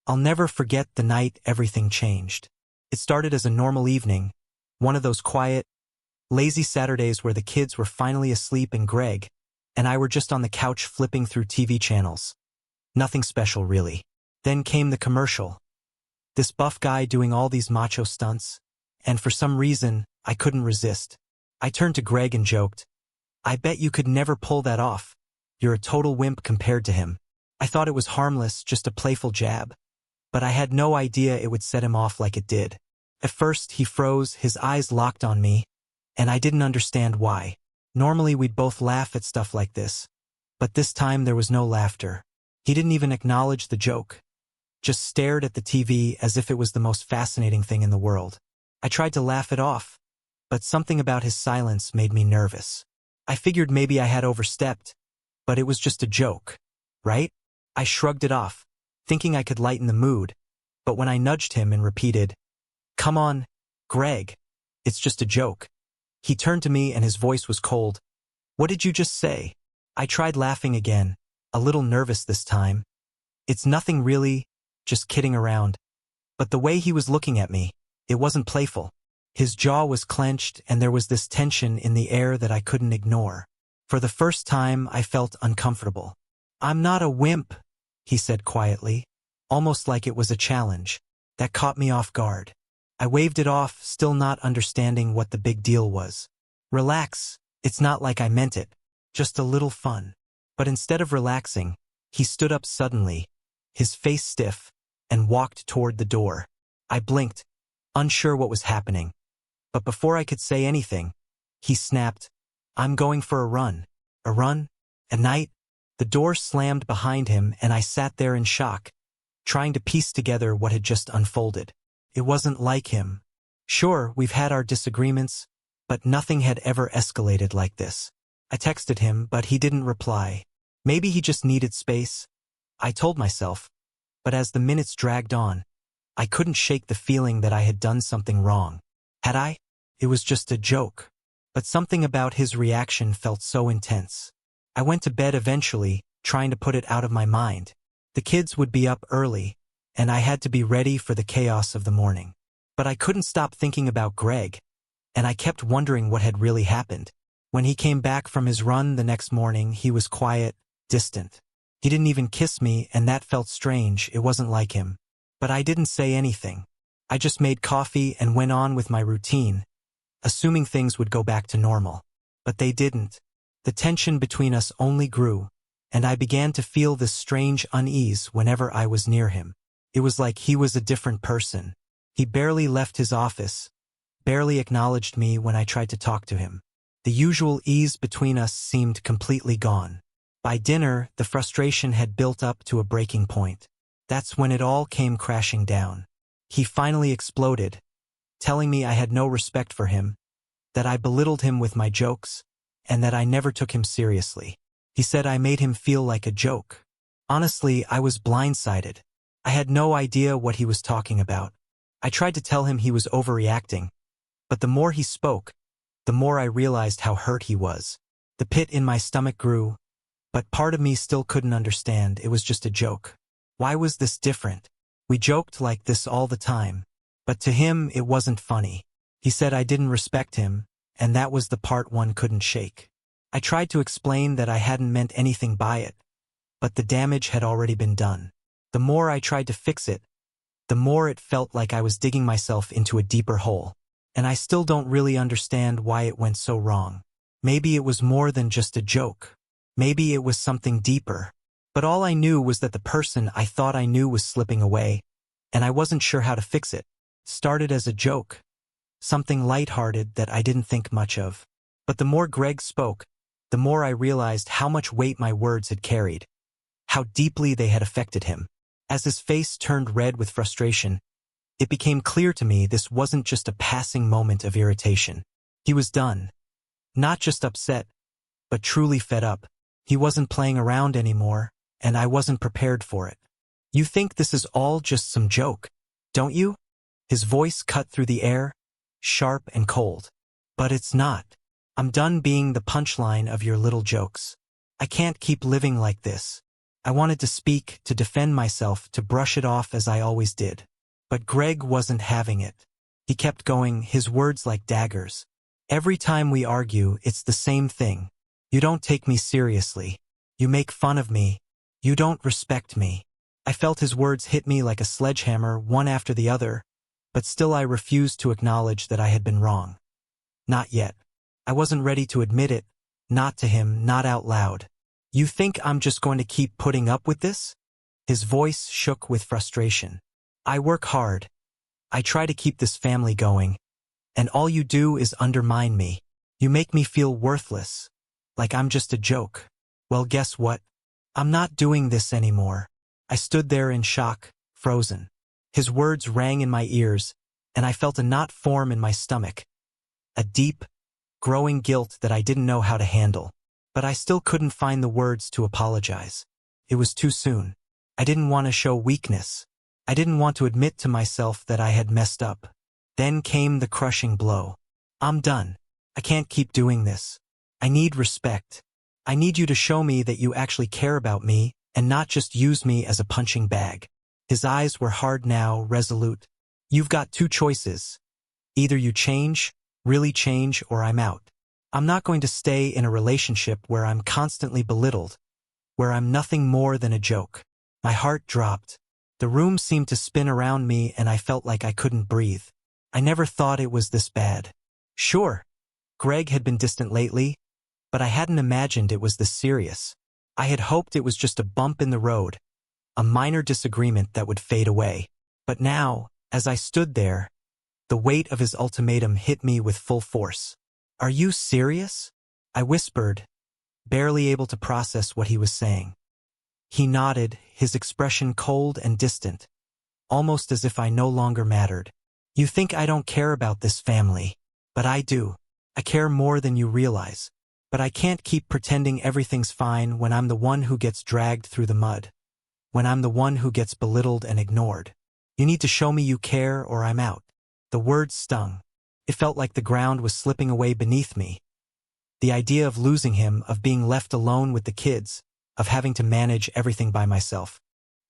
I'll never forget the night everything changed. It started as a normal evening, one of those quiet, lazy Saturdays where the kids were finally asleep and Greg and I were just on the couch flipping through TV channels. Nothing special, really. Then came the commercial. This buff guy doing all these macho stunts, and for some reason, I couldn't resist. I turned to Greg and joked, "I bet you could never pull that off. You're a total wimp compared to him." I thought it was harmless, just a playful jab. But I had no idea it would set him off like it did. At first, he froze, his eyes locked on me, and I didn't understand why. Normally, we'd both laugh at stuff like this. But this time, there was no laughter. He didn't even acknowledge the joke. Just stared at the TV as if it was the most fascinating thing in the world. I tried to laugh it off, but something about his silence made me nervous. I figured maybe I had overstepped, but it was just a joke, right? I shrugged it off, thinking I could lighten the mood, but when I nudged him and repeated, "Come on, Greg, it's just a joke," he turned to me and his voice was cold. "What did you just say?" I tried laughing again, a little nervous this time. "It's nothing really, just kidding around." But the way he was looking at me, it wasn't playful. His jaw was clenched and there was this tension in the air that I couldn't ignore. For the first time, I felt uncomfortable. "I'm not a wimp," he said quietly, almost like it was a challenge. That caught me off guard. I waved it off, still not understanding what the big deal was. "Relax, it's not like I meant it. Just a little fun." But instead of relaxing, he stood up suddenly, his face stiff, and walked toward the door. I blinked, unsure what was happening. But before I could say anything, he snapped, "I'm going for a run." "A run? At night?" The door slammed behind him and I sat there in shock, trying to piece together what had just unfolded. It wasn't like him. Sure, we've had our disagreements, but nothing had ever escalated like this. I texted him, but he didn't reply. Maybe he just needed space, I told myself. But as the minutes dragged on, I couldn't shake the feeling that I had done something wrong. Had I? It was just a joke. But something about his reaction felt so intense. I went to bed eventually, trying to put it out of my mind. The kids would be up early, and I had to be ready for the chaos of the morning. But I couldn't stop thinking about Greg, and I kept wondering what had really happened. When he came back from his run the next morning, he was quiet, distant. He didn't even kiss me, and that felt strange. It wasn't like him. But I didn't say anything. I just made coffee and went on with my routine, assuming things would go back to normal. But they didn't. The tension between us only grew, and I began to feel this strange unease whenever I was near him. It was like he was a different person. He barely left his office, barely acknowledged me when I tried to talk to him. The usual ease between us seemed completely gone. By dinner, the frustration had built up to a breaking point. That's when it all came crashing down. He finally exploded, telling me I had no respect for him, that I belittled him with my jokes, and that I never took him seriously. He said I made him feel like a joke. Honestly, I was blindsided. I had no idea what he was talking about. I tried to tell him he was overreacting, but the more he spoke, the more I realized how hurt he was. The pit in my stomach grew, but part of me still couldn't understand. It was just a joke. Why was this different? We joked like this all the time, but to him it wasn't funny. He said I didn't respect him, and that was the part one couldn't shake. I tried to explain that I hadn't meant anything by it, but the damage had already been done. The more I tried to fix it, the more it felt like I was digging myself into a deeper hole. And I still don't really understand why it went so wrong. Maybe it was more than just a joke. Maybe it was something deeper. But all I knew was that the person I thought I knew was slipping away, and I wasn't sure how to fix it. Started as a joke, something lighthearted that I didn't think much of. But the more Greg spoke, the more I realized how much weight my words had carried, how deeply they had affected him. As his face turned red with frustration, it became clear to me this wasn't just a passing moment of irritation. He was done. Not just upset, but truly fed up. He wasn't playing around anymore, and I wasn't prepared for it. "You think this is all just some joke, don't you?" His voice cut through the air, sharp and cold. "But it's not. I'm done being the punchline of your little jokes. I can't keep living like this. I wanted to speak, to defend myself, to brush it off as I always did. But Greg wasn't having it. He kept going, his words like daggers. Every time we argue, it's the same thing. You don't take me seriously. You make fun of me. You don't respect me. I felt his words hit me like a sledgehammer, one after the other, but still I refused to acknowledge that I had been wrong. Not yet. I wasn't ready to admit it, not to him, not out loud. You think I'm just going to keep putting up with this? His voice shook with frustration. I work hard. I try to keep this family going, and all you do is undermine me. You make me feel worthless, like I'm just a joke. Well, guess what? I'm not doing this anymore. I stood there in shock, frozen. His words rang in my ears, and I felt a knot form in my stomach. A deep, growing guilt that I didn't know how to handle. But I still couldn't find the words to apologize. It was too soon. I didn't want to show weakness. I didn't want to admit to myself that I had messed up. Then came the crushing blow. I'm done. I can't keep doing this. I need respect. I need you to show me that you actually care about me, and not just use me as a punching bag. His eyes were hard now, resolute. You've got two choices. Either you change, really change, or I'm out. I'm not going to stay in a relationship where I'm constantly belittled, where I'm nothing more than a joke. My heart dropped. The room seemed to spin around me and I felt like I couldn't breathe. I never thought it was this bad. Sure, Greg had been distant lately, but I hadn't imagined it was this serious. I had hoped it was just a bump in the road, a minor disagreement that would fade away. But now, as I stood there, the weight of his ultimatum hit me with full force. Are you serious? I whispered, barely able to process what he was saying. He nodded, his expression cold and distant, almost as if I no longer mattered. You think I don't care about this family, but I do. I care more than you realize. But I can't keep pretending everything's fine when I'm the one who gets dragged through the mud, when I'm the one who gets belittled and ignored. You need to show me you care or I'm out. The words stung. It felt like the ground was slipping away beneath me. The idea of losing him, of being left alone with the kids, of having to manage everything by myself.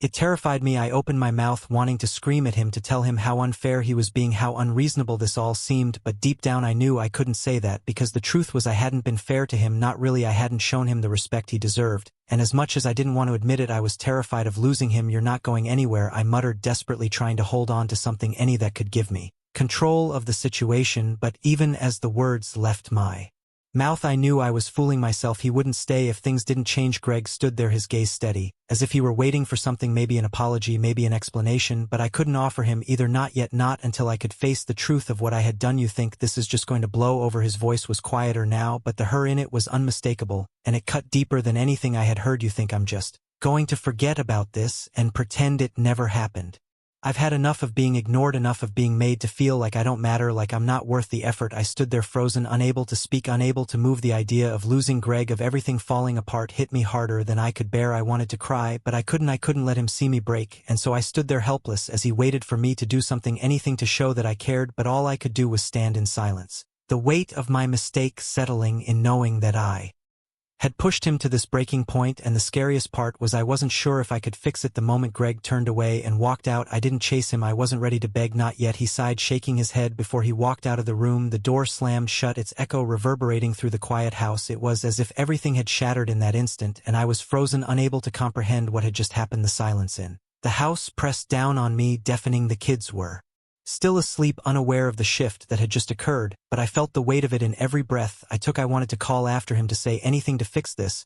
It terrified me. I opened my mouth wanting to scream at him, to tell him how unfair he was being, how unreasonable this all seemed, but deep down I knew I couldn't say that because the truth was I hadn't been fair to him, not really. I hadn't shown him the respect he deserved, and as much as I didn't want to admit it, I was terrified of losing him. You're not going anywhere, I muttered, desperately trying to hold on to something any that could give me control of the situation, but even as the words left my mouth I knew I was fooling myself. He wouldn't stay if things didn't change. Greg stood there, his gaze steady, as if he were waiting for something, maybe an apology, maybe an explanation, but I couldn't offer him either, not yet, not until I could face the truth of what I had done. You think this is just going to blow over? His voice was quieter now, but the her in it was unmistakable, and it cut deeper than anything I had heard. You think I'm just going to forget about this and pretend it never happened? I've had enough of being ignored, enough of being made to feel like I don't matter, like I'm not worth the effort. I stood there frozen, unable to speak, unable to move. The idea of losing Greg, of everything falling apart, hit me harder than I could bear. I wanted to cry, but I couldn't let him see me break, and so I stood there helpless as he waited for me to do something, anything to show that I cared, but all I could do was stand in silence. The weight of my mistake settling in, knowing that I had pushed him to this breaking point, and the scariest part was I wasn't sure if I could fix it. The moment Greg turned away and walked out, I didn't chase him. I wasn't ready to beg, not yet. He sighed, shaking his head before he walked out of the room. The door slammed shut, its echo reverberating through the quiet house. It was as if everything had shattered in that instant, and I was frozen, unable to comprehend what had just happened. The silence in the house pressed down on me, deafening. The kids were still asleep, unaware of the shift that had just occurred, but I felt the weight of it in every breath I took. I wanted to call after him, to say anything to fix this,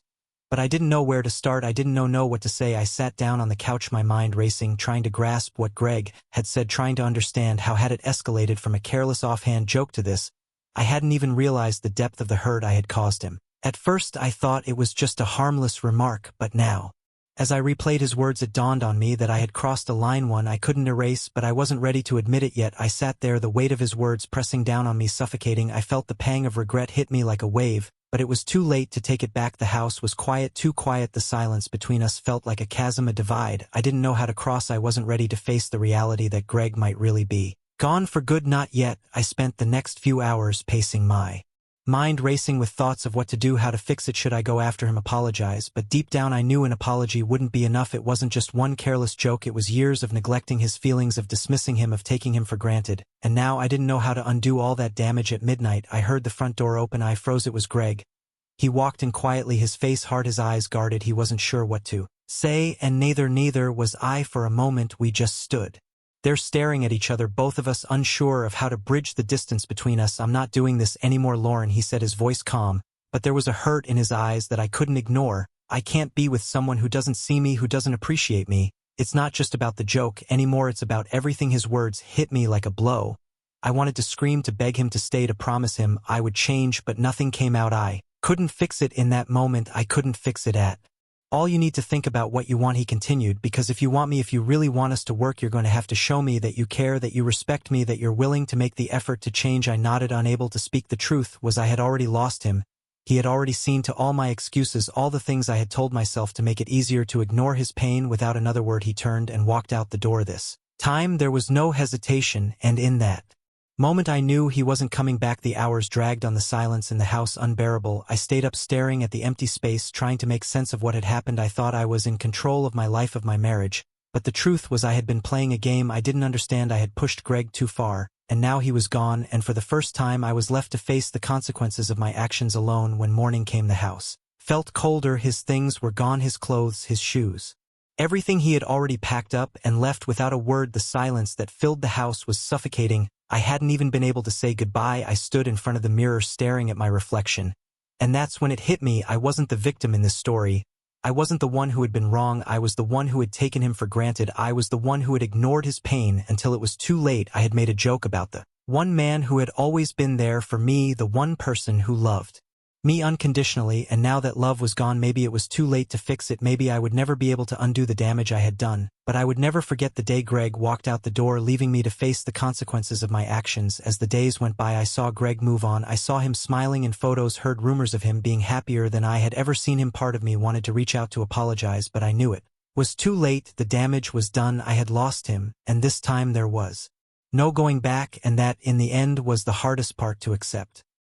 but I didn't know where to start. I didn't know what to say. I sat down on the couch, my mind racing, trying to grasp what Greg had said, trying to understand how had it escalated from a careless offhand joke to this. I hadn't even realized the depth of the hurt I had caused him. At first I thought it was just a harmless remark, but now, as I replayed his words, it dawned on me that I had crossed a line, one I couldn't erase, but I wasn't ready to admit it yet. I sat there, the weight of his words pressing down on me, suffocating. I felt the pang of regret hit me like a wave, but it was too late to take it back. The house was quiet, too quiet. The silence between us felt like a chasm, a divide I didn't know how to cross. I wasn't ready to face the reality that Greg might really be gone for good. Not yet. I spent the next few hours pacing my mind racing with thoughts of what to do, how to fix it, should I go after him, apologize, but deep down I knew an apology wouldn't be enough. It wasn't just one careless joke, it was years of neglecting his feelings, of dismissing him, of taking him for granted, and now I didn't know how to undo all that damage. At midnight, I heard the front door open. I froze. It was Greg. He walked in quietly, his face hard, his eyes guarded. He wasn't sure what to say, and neither was I. For a moment we just stood there staring at each other, both of us unsure of how to bridge the distance between us. I'm not doing this anymore, Lauren, he said, his voice calm, but there was a hurt in his eyes that I couldn't ignore. I can't be with someone who doesn't see me, who doesn't appreciate me. It's not just about the joke anymore, it's about everything. His words hit me like a blow. I wanted to scream, to beg him to stay, to promise him I would change, but nothing came out. I couldn't fix it in that moment. I couldn't fix it at all. You need to think about what you want, he continued, because if you want me, if you really want us to work, you're going to have to show me that you care, that you respect me, that you're willing to make the effort to change. I nodded, unable to speak. The truth was I had already lost him. He had already seen to all my excuses, all the things I had told myself to make it easier to ignore his pain. Without another word, he turned and walked out the door. This time there was no hesitation, and in that moment I knew he wasn't coming back. The hours dragged on, the silence in the house unbearable. I stayed up staring at the empty space, trying to make sense of what had happened. I thought I was in control of my life, of my marriage, but the truth was I had been playing a game I didn't understand. I had pushed Greg too far, and now he was gone, and for the first time I was left to face the consequences of my actions alone. When morning came, the house felt colder. His things were gone, his clothes, his shoes. Everything he had already packed up and left without a word. The silence that filled the house was suffocating. I hadn't even been able to say goodbye. I stood in front of the mirror staring at my reflection. And that's when it hit me. I wasn't the victim in this story. I wasn't the one who had been wrong. I was the one who had taken him for granted. I was the one who had ignored his pain until it was too late. I had made a joke about the one man who had always been there for me, the one person who loved me unconditionally, and now that love was gone, maybe it was too late to fix it. Maybe I would never be able to undo the damage I had done, but I would never forget the day Greg walked out the door, leaving me to face the consequences of my actions. As the days went by, I saw Greg move on. I saw him smiling in photos, heard rumors of him being happier than I had ever seen him. Part of me wanted to reach out to apologize, but I knew it was too late. The damage was done. I had lost him, and this time there was no going back, and that, in the end, was the hardest part to accept.